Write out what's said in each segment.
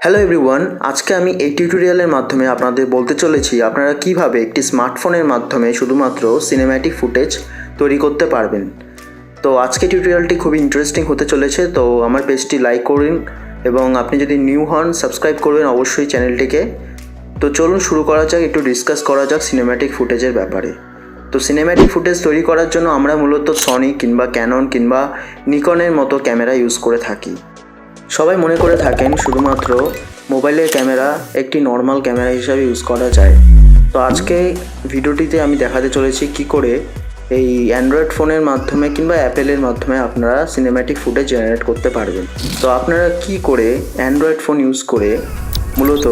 Hello everyone, আজকে আমি এই টিউটোরিয়ালের মাধ্যমে আপনাদের বলতে চলেছি আপনারা কিভাবে একটি স্মার্টফোনের মাধ্যমে শুধুমাত্র সিনেম্যাটিক ফুটেজ তৈরি করতে পারবেন। তো আজকে টিউটোরিয়ালটি খুবই ইন্টারেস্টিং হতে চলেছে, তো আমার পেজটি লাইক করুন এবং আপনি যদি নিউ হন সাবস্ক্রাইব করবেন অবশ্যই চ্যানেলটিকে। তো চলুন শুরু করা যাক, একটু ডিসকাস করা যাক সিনেম্যাটিক ফুটেজের ব্যাপারে। তো সিনেম্যাটিক ফুটেজ তৈরি করার জন্য আমরা মূলত সনি কিংবা ক্যানন কিংবা নিকনের মতো ক্যামেরা ইউজ করে থাকি। সবাই মনে করে থাকেন শুধুমাত্র মোবাইলের ক্যামেরা একটি নর্মাল ক্যামেরা হিসাবে ইউজ করা যায়। তো আজকে ভিডিওটিতে আমি দেখাতে চলেছি কি করে এই অ্যান্ড্রয়েড ফোনের মাধ্যমে কিংবা অ্যাপেলের মাধ্যমে আপনারা সিনেম্যাটিক ফুটেজ জেনারেট করতে পারবেন। তো আপনারা কি করে অ্যান্ড্রয়েড ফোন ইউজ করে মূলত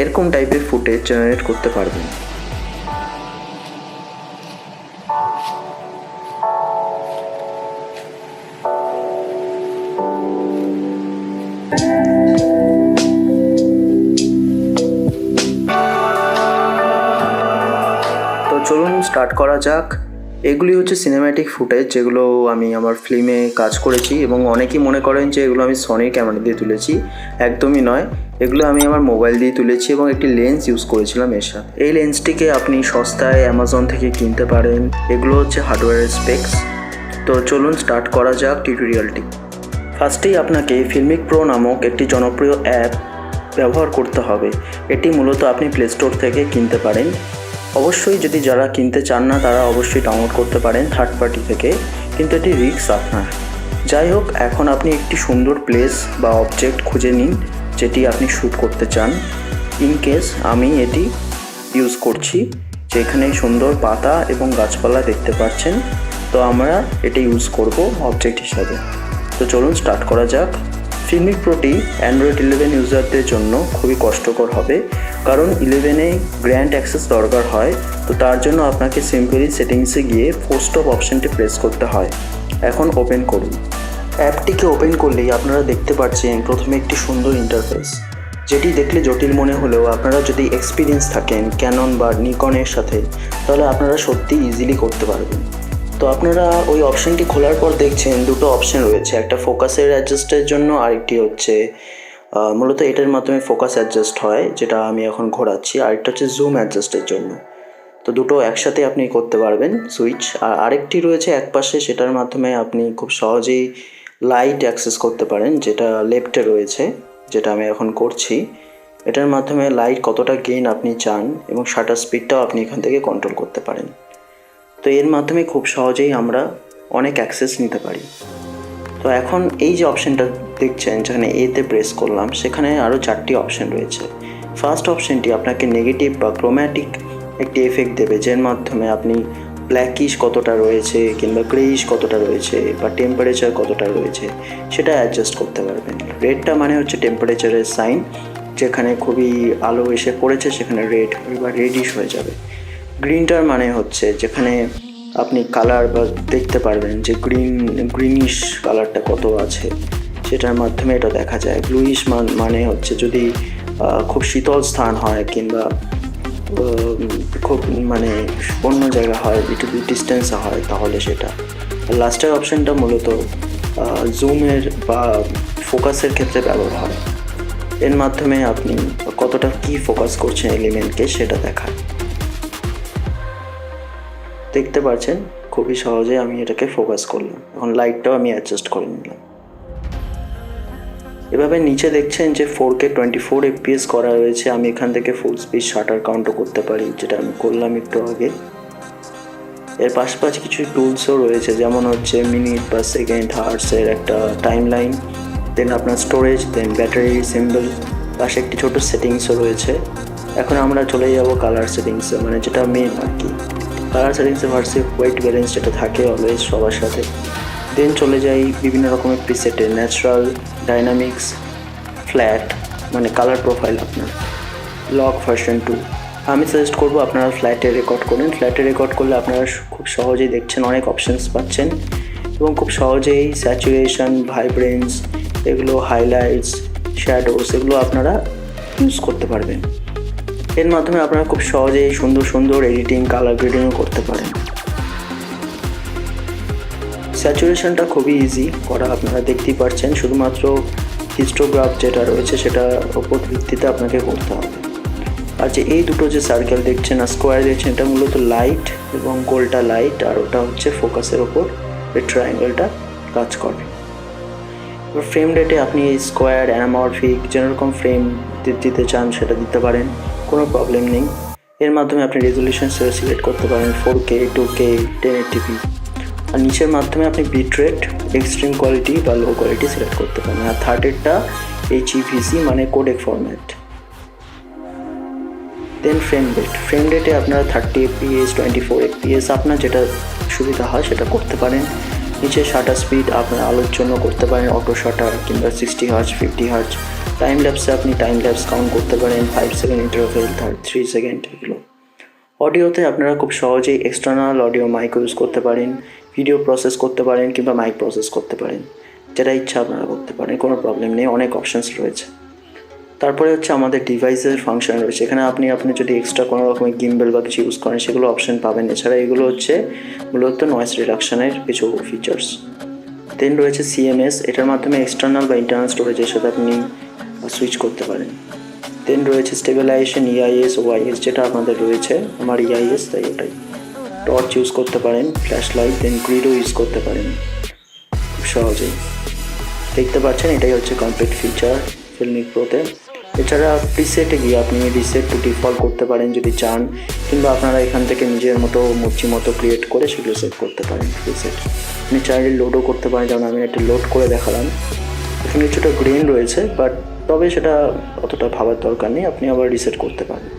এরকম টাইপের ফুটেজ জেনারেট করতে পারবেন। তো চলুন স্টার্ট করা যাক। এগুলি হচ্ছে সিনেম্যাটিক ফুটেজ যেগুলো আমি আমার ফিল্মে কাজ করেছি এবং অনেকেই মনে করেন যে এগুলো আমি সনির ক্যামেরা দিয়ে তুলেছি। একদমই নয়, এগুলো আমি আমার মোবাইল দিয়ে তুলেছি এবং একটি লেন্স ইউজ করেছিলাম এর সাথে। এই লেন্সটিকে আপনি সস্তায় অ্যামাজন থেকে কিনতে পারেন। এগুলো হচ্ছে হার্ডওয়্যারের স্পেক্স। তো চলুন স্টার্ট করা যাক টিউটোরিয়ালটি। ফার্স্টেই আপনাকে ফিল্মিক প্রো নামক একটি জনপ্রিয় অ্যাপ ব্যবহার করতে হবে। এটি মূলত আপনি প্লে স্টোর থেকে কিনতে পারেন। অবশ্যই যদি যারা কিনতে চান না তারা অবশ্যই ডাউনলোড করতে পারেন থার্ড পার্টি থেকে, কিন্তু এটি রিস্ক আপনার। যাই হোক, এখন আপনি একটি সুন্দর প্লেস বা অবজেক্ট খুঁজে নিন যেটি আপনি শ্যুট করতে চান। ইন কেস আমি এটি ইউজ করছি, যেখানে সুন্দর পাতা এবং গাছপালা দেখতে পাচ্ছেন। তো আমরা এটি ইউজ করব অবজেক্ট হিসাবে। তো চলুন স্টার্ট করা যাক। ফিল্মিক প্রোটি অ্যান্ড্রয়েড 11 ইউজারদের জন্য খুবই কষ্টকর হবে, কারণ 11-এ গ্র্যান্ড অ্যাক্সেস দরকার হয়। তো তার জন্য আপনাকে সিম্পলি সেটিংসে গিয়ে ফোর্স স্টপ অপশানটি প্রেস করতে হয়। এখন ওপেন করুন। অ্যাপটিকে ওপেন করলেই আপনারা দেখতে পাচ্ছেন প্রথমে একটি সুন্দর ইন্টারফেস, যেটি দেখলে জটিল মনে হলেও আপনারা যদি এক্সপিরিয়েন্স থাকেন ক্যানন বা নিকনের সাথে, তাহলে আপনারা সত্যি ইজিলি করতে পারবেন। তো আপনারা ওই অপশানটি খোলার পর দেখছেন দুটো অপশান রয়েছে, একটা ফোকাসের অ্যাডজাস্টের জন্য, আরেকটি হচ্ছে মূলত এটার মাধ্যমে ফোকাস অ্যাডজাস্ট হয়, যেটা আমি এখন ঘোরাচ্ছি। আরেকটা হচ্ছে জুম অ্যাডজাস্টের জন্য। তো দুটো একসাথে আপনি করতে পারবেন সুইচ। আর আরেকটি রয়েছে একপাশে, সেটার মাধ্যমে আপনি খুব সহজেই লাইট অ্যাক্সেস করতে পারেন, যেটা লেফটে রয়েছে, যেটা আমি এখন করছি। এটার মাধ্যমে লাইট কতটা গেইন আপনি চান এবং শাটার স্পিডটাও আপনি এখান থেকে কন্ট্রোল করতে পারেন। তো এর মাধ্যমে খুব সহজেই আমরা অনেক অ্যাক্সেস নিতে পারি। তো এখন এই যে অপশানটা দেখছেন, যেখানে এতে প্রেস করলাম, সেখানে আরও 4টি অপশান রয়েছে। ফার্স্ট অপশানটি আপনাকে নেগেটিভ বা ক্রোম্যাটিক একটি এফেক্ট দেবে, যার মাধ্যমে আপনি ব্ল্যাকিশ কতটা রয়েছে কিংবা গ্রেইশ কতটা রয়েছে বা টেম্পারেচার কতটা রয়েছে সেটা অ্যাডজাস্ট করতে পারবেন। রেডটা মানে হচ্ছে টেম্পারেচারের সাইন, যেখানে খুবই আলো এসে পড়েছে সেখানে রেড বা রেডিশ হয়ে যাবে। গ্রিনটার মানে হচ্ছে যেখানে আপনি কালার বা দেখতে পারবেন যে গ্রিনিশ কালারটা কত আছে, সেটার মাধ্যমে এটা দেখা যায়। ব্লুইশ মানে হচ্ছে যদি খুব শীতল স্থান হয় কিংবা খুব মানে অন্য জায়গা হয়, একটু ডিস্টেন্সে হয়, তাহলে সেটা। লাস্টের অপশানটা মূলত জুমের বা ফোকাসের ক্ষেত্রে ব্যবহার হয়। এর মাধ্যমে আপনি কতটা কি ফোকাস করছেন এলিমেন্টকে সেটা দেখায়। দেখতে পাচ্ছেন খুবই সহজে আমি এটাকে ফোকাস করলাম। এখন লাইটটাও আমি অ্যাডজাস্ট করে নিলাম। এভাবে নিচে দেখছেন যে 4K 24 FPS করা রয়েছে। আমি এখান থেকে ফুল স্পিড শাটার কাউন্টও করতে পারি, যেটা আমি করলাম একটু আগে। এর পাশাপাশি কিছু টুলসও রয়েছে, যেমন হচ্ছে মিনিট বা সেকেন্ড, হার্টসের একটা টাইম লাইন, দেন আপনার স্টোরেজ, দেন ব্যাটারি সিম্বল, পাশে একটি ছোটো সেটিংসও রয়েছে। এখন আমরা চলে যাব কালার সেটিংসে, মানে যেটা মেন আর কি। কালার সেটিংসে ভার্সেস হোয়াইট ব্যালেন্স যেটা থাকে অলওয়েজ সবার সাথে। দেন চলে যাই বিভিন্ন রকমের প্রিসেটে, ন্যাচারাল, ডাইনামিক্স, ফ্ল্যাট মানে কালার প্রোফাইল আপনার, লক ভার্সন 2। আমি সাজেস্ট করবো আপনারা ফ্ল্যাটে রেকর্ড করুন। ফ্ল্যাটে রেকর্ড করলে আপনারা খুব সহজেই দেখছেন অনেক অপশানস পাচ্ছেন এবং খুব সহজেই স্যাচুরেশন, ভাইব্রেন্স, এগুলো হাইলাইটস, শ্যাডোস, এগুলো আপনারা ইউজ করতে পারবেন। এর মাধ্যমে আপনারা খুব সহজেই সুন্দর সুন্দর এডিটিং, কালার গ্রেডিংও করতে পারেন। স্যাচুরেশনটা খুবই ইজি করা, আপনারা দেখতেই পাচ্ছেন। শুধুমাত্র হিস্টোগ্রাফ যেটা রয়েছে সেটার ওপর ভিত্তিতে আপনাকে করতে হবে। আর যে এই দুটো যে সার্কেল দেখছেন আর স্কোয়ার দেখছেন, এটা মূলত লাইট এবং গোলটা লাইট, আর ওটা হচ্ছে ফোকাসের ওপর এই ট্রায়াঙ্গেলটা কাজ করে। এবার ফ্রেম রেটে আপনি স্কোয়ার, অ্যানামরফিক যেরকম ফ্রেম দিতে চান সেটা দিতে পারেন, কোনো প্রবলেম নেই। এর মাধ্যমে আপনি রেজলিউশন সিলেক্ট করতে পারেন 4K, 2K, 1080p। আর নিচের মাধ্যমে আপনি বিট রেট, এক্সট্রিম কোয়ালিটি বা লো কোয়ালিটি সিলেক্ট করতে পারেন। আর থার্ডেরটা HEVC মানে কোডেক ফরম্যাট। দেন ফ্রেম রেটে আপনারা 30 fps, 24 fps আপনার যেটা সুবিধা হয় সেটা করতে পারেন। নিচে শাটার স্পিড আপনার আলোর জন্য করতে পারেন অটো শাটার কিংবা 60 Hz, 50 Hz। টাইম ল্যাপসে আপনি টাইম ল্যাপস কাউন্ট করতে পারেন, 5 সেকেন্ড ইন্টারভেল, 3 সেকেন্ড, এগুলো। অডিওতে আপনারা খুব সহজেই এক্সটার্নাল অডিও মাইক ইউজ করতে পারেন, ভিডিও প্রসেস করতে পারেন কিংবা মাইক প্রসেস করতে পারেন, যেটা ইচ্ছা আপনারা করতে পারেন, কোনো প্রবলেম নেই, অনেক অপশানস রয়েছে। তারপরে হচ্ছে আমাদের ডিভাইসের ফাংশন রয়েছে, এখানে আপনি যদি এক্সট্রা কোনো রকমের গিম্বেল বা কিছু ইউজ করেন সেগুলো অপশান পাবেন। এছাড়া এগুলো হচ্ছে মূলত নয়েজ রিডাকশানের কিছু ফিচার্স। দেন রয়েছে CMS, এটার মাধ্যমে এক্সটার্নাল বা ইন্টারনাল স্টোরেজের সাথে আপনি সুইচ করতে পারেন। দেন রয়েছে স্টেবিলাইজেশন, EIS, OIS, যেটা আপনাদের রয়েছে, আমার EIS তাই ওটাই। টর্চ ইউজ করতে পারেন, ফ্ল্যাশ লাইট, দেন গ্রিডও ইউজ করতে পারেন খুব সহজেই। দেখতে পাচ্ছেন এটাই হচ্ছে কমপ্লিট ফিচার ফিল্মিক প্রোতে। এছাড়া প্রিসেটে গিয়ে আপনি রিসেট টু ডিফল্ট করতে পারেন যদি চান, কিংবা আপনারা এখান থেকে নিজের মতো মর্জি মতো ক্রিয়েট করে সেগুলো সেট করতে পারেন প্রিসেট। আপনি চাইলে লোডও করতে পারেন, যেমন আমি একটা লোড করে দেখালাম। এখানে কিছুটা গ্রেন রয়েছে, বাট তবে সেটা অতটা ভাবার দরকার নেই, আপনি আবার রিসেট করতে পারেন।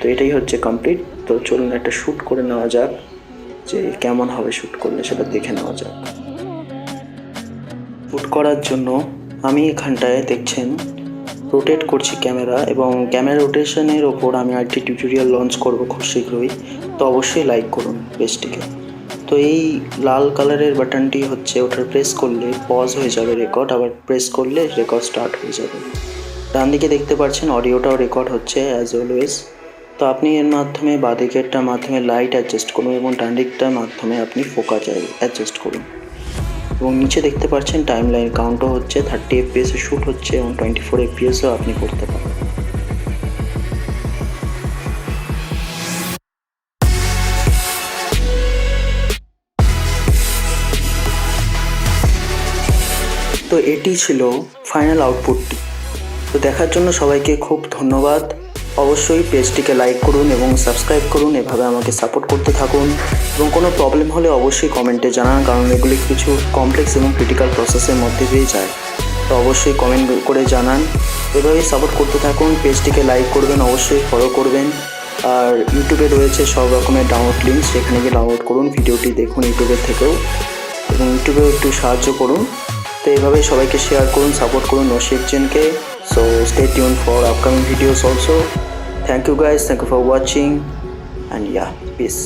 তো এটাই হচ্ছে কমপ্লিট। তো চলুন একটা শ্যুট করে নেওয়া যাক, যে কেমন হবে শ্যুট করলে সেটা দেখে নেওয়া যাক। শ্যুট করার জন্য আমি এখানটায় দেখছেন রোটেট করছি ক্যামেরা, এবং ক্যামেরা রোটেশনের ওপর আমি আরেকটি টিউটোরিয়াল লঞ্চ করব খুব শীঘ্রই, তো অবশ্যই লাইক করুন পেজটিকে। তো এই লাল কালারের বাটনটি হচ্ছে, ওটা প্রেস করলে পজ হয়ে যাবে রেকর্ড, আবার প্রেস করলে রেকর্ড স্টার্ট হয়ে যাবে। ডান দিকে দেখতে পাচ্ছেন অডিওটাও রেকর্ড হচ্ছে অ্যাজ অলওয়েজ। তো আপনি এর মাধ্যমে বাঁদিকেরটার মাধ্যমে লাইট অ্যাডজাস্ট করুন এবং ডান দিকটার মাধ্যমে আপনি ফোকাস অ্যাডজাস্ট করুন। এবং নিচে দেখতে পাচ্ছেন টাইম লাইন কাউন্টও হচ্ছে, 30 fps এ শ্যুট হচ্ছে এবং 24 fps-ও আপনি করতে পারেন। তো এটি ছিল ফাইনাল আউটপুটটি। তো দেখার জন্য সবাইকে খুব ধন্যবাদ। অবশ্যই পেজটিকে লাইক করুন এবং সাবস্ক্রাইব করুন, এভাবে আমাকে সাপোর্ট করতে থাকুন। এবং কোনো প্রবলেম হলে অবশ্যই কমেন্টে জানান, কারণ এগুলি কিছু কমপ্লেক্স এবং ক্রিটিক্যাল প্রসেসের মধ্যে দিয়ে যায়। তো অবশ্যই কমেন্ট করে জানান, এভাবেই সাপোর্ট করতে থাকুন। পেজটিকে লাইক করবেন, অবশ্যই ফলো করবেন। আর ইউটিউবে রয়েছে সব রকমের ডাউনলোড লিঙ্ক, সেখানে গিয়ে ডাউনলোড করুন, ভিডিওটি দেখুন ইউটিউবের থেকেও, এবং ইউটিউবেও একটু সাহায্য করুন। তো এইভাবেই সবাইকে শেয়ার করুন, সাপোর্ট করুন নশিকজনকে। So stay tuned for upcoming videos also. Thank you guys, thank you for watching, and yeah, peace.